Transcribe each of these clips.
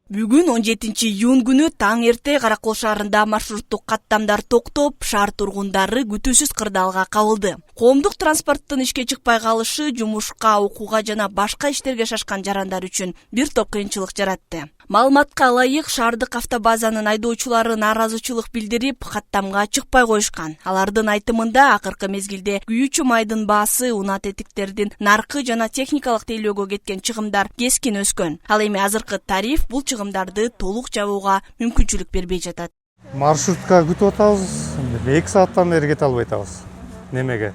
Бүгүн 17-июнь күнү таң эрте Каракол шаарында маршруттук каттамдар токтоп, шаар тургундары күтүүсүз кырдаалга кабылды. Коомдук транспорттун ишке чыкпай калышы жумушка, окууга жана башка иштерге шашкан жарандар үчүн бир топ кыйынчылык жаратты. Маалыматка ылайык, шаардык автобазанын айдоочулары нааразычылык билдирип, каттамга чыкпай коюшкан. Алардын айтымында акыркы мезгилде күйүүчү майдын баасы, унаа тетиктердин наркы жана техникалык тейлөөгө кеткен чыгымдар кескин өскөн. Ал эми азыркы тариф бул чыгымдарды толук жабууга мүмкүнчүлүк бербей жатат. Маршрутка күтүп атабыз. 2 сааттан бери кете албай атабыз. Немеге?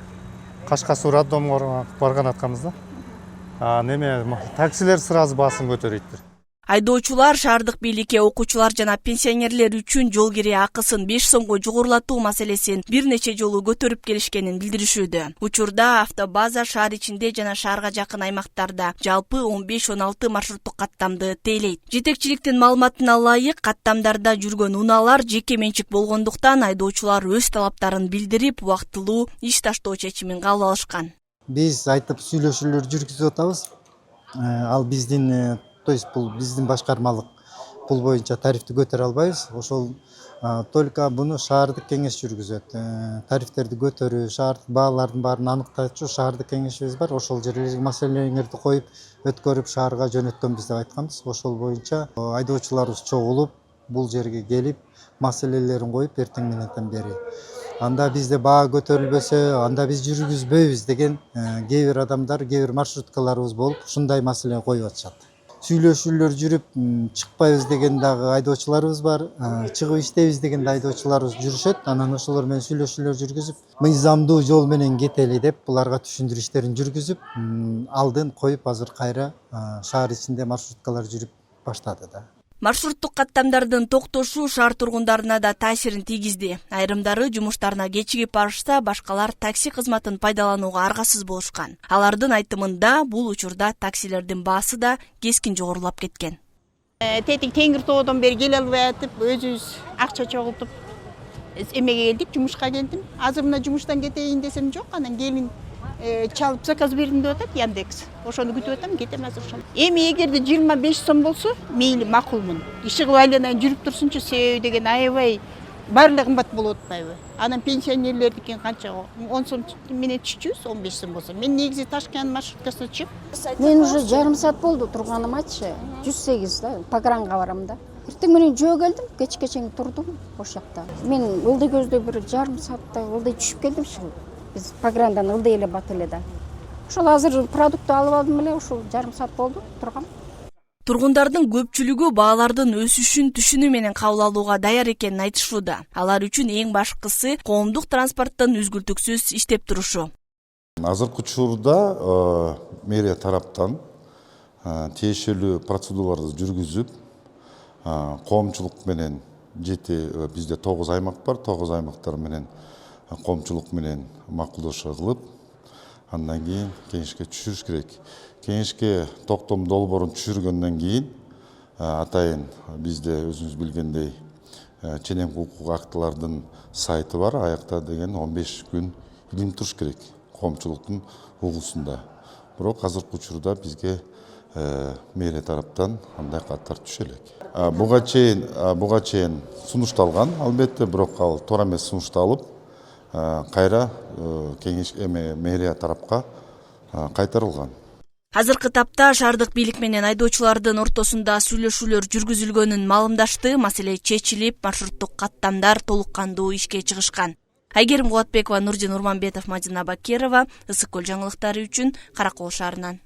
Кашка Суу роддомго барган атканбыз да. Таксилер сразу баасын көтөрөйт. Айдоочулар шаардык бийликке окуучулар жана пенсионерлер үчүн жол кирээ акысын 5 сомго жогорулатуу маселесин бир нече жолу көтөрүп келишкенин билдиришүүдө. Учурда автобаза шаар ичинде жана шаарга жакын аймактарда жалпы 15-16 маршруттук каттамды тейлейт. Жетекчиликтин маалыматына ылайык, каттамдарда жүргөн унаалар жеке менчик болгондуктан айдоочулар өз талаптарын билдирип, убактылуу иш таштоо чечимин кабыл алышкан. Биз айтып сүйлөшүүлөр жүргүзүп атабыз. Ал биздин бул биздин башкармалык бул боюнча тарифти көтөрө албайбыз. Ошол только буну шаардык кеңеш жүргүзөт. Тарифтерди көтөрүү, шаардык баалардын баарын аныктачу шаардык кеңешибиз бар. Ошол жерлерге маселелерди коюп, өткөрүп шаарга жөнөткөнбүз деп айтканбыз. Ошол боюнча айдоочуларыбыз чогулуп, бул жерге келип, маселелерин коюп, эртең мененден бери анда бизде баа көтөрүлбөсө, анда биз жүргүзбөйбүз деген кээ бир адамдар, кээ бир маршруткаларыбыз болуп, ушундай маселени коюп атышат. Сүйлөшүүлөр жүрүп, чыкпайбыз деген дагы айдоочуларыбыз бар, чыгып иштейбиз деген айдоочуларыбыз жүрүшөт. Анан ошолор менен сүйлөшүүлөр жүргүзүп, мыйзамдуу жол менен кетели деп буларга түшүндүрүү иштерин жүргүзүп, алдын коюп азыр кайра шаар ичинде маршруткалар жүрүп баштады да. Маршруттук каттамдардын токтошу шаар тургундарына да таасирин тийгизди. Айрымдары жумуштарына кечигип барышса, башкалар такси кызматын пайдаланууга аргасыз болушкан. Алардын айтымында бул учурда таксилердин баасы да кескин жогорулап кеткен. Тетик Теңир тоодон бери келе албай атып, өзүбүз акча чогултуп эмеге келдик, жумушка келдим. Азыр мына жумуштан кетейин десем жок, анан келин чалып заказ бердим деп атат Яндекс. Ошону күтүп атам, кетем азыр ошону. Эми эгерде 25 сом болсо, мейли макулмун. Иши кылып айланайын жүрүп турсунчу, себеби деген аябай баары кымбат болуп атпайбы? Анан пенсионерлердикин канча? 10 сом менен түшчүбүз, 15 сом болсо. Мен негизи Ташкент маршруткасына чыгып, мен уже жарым саат болду турганымачы. 108 да, Погранга барам да. Эртең менен жөө келдим, кечке чейин турдум ошол жакта. Мен ылдый көздө бир жарым саатта ылдый түшүп келдим шу. Биз Пограндан ылдый эле бат эле да. Ошол азыр продуктты алып алдым эле, ошол жарым саат болду тургам. Тургундардын көпчүлүгү баалардын өсүшүн түшүнүү менен кабыл алууга даяр экенин айтышууда. Алар үчүн эң башкысы коомдук транспорттун үзгүлтүксүз иштеп турушу. Азыркы учурда мэрия тараптан тиешелүү процедураларды жүргүзүп, коомчулук менен бизде 9 аймак бар, 9 аймактар менен коомчулук менен макулдашуу кылып, андан кийин кеңешке түшүрүш керек. Кеңешке токтом долбоорун түшүргөндөн кийин атайын бизде өзүңүз билгендей ченемдик укук актылардын сайты бар, аякта деген 15 күн илинип туруш керек коомчулуктун угуусунда. Бирок азыркы учурда бизге мэрия тараптан андай каттар түшө элек. Буга чейин сунушталган, албетте, бирок ал туура эмес сунушталып, кайра кеңеш мэрия тарапка кайтарылган. Азыркы тапта шаардык бийлик менен айдоочулардын ортосунда сүйлөшүүлөр жүргүзүлгөнүн маалымдашты, маселе чечилип, маршруттук каттамдар толук кандуу ишке чыгышкан. Айгерим Кубатбекова, Нурдин Урманбетов, Мадина Бакерова, Ысык көл жаңылыктары үчүн Каракол шаарынан.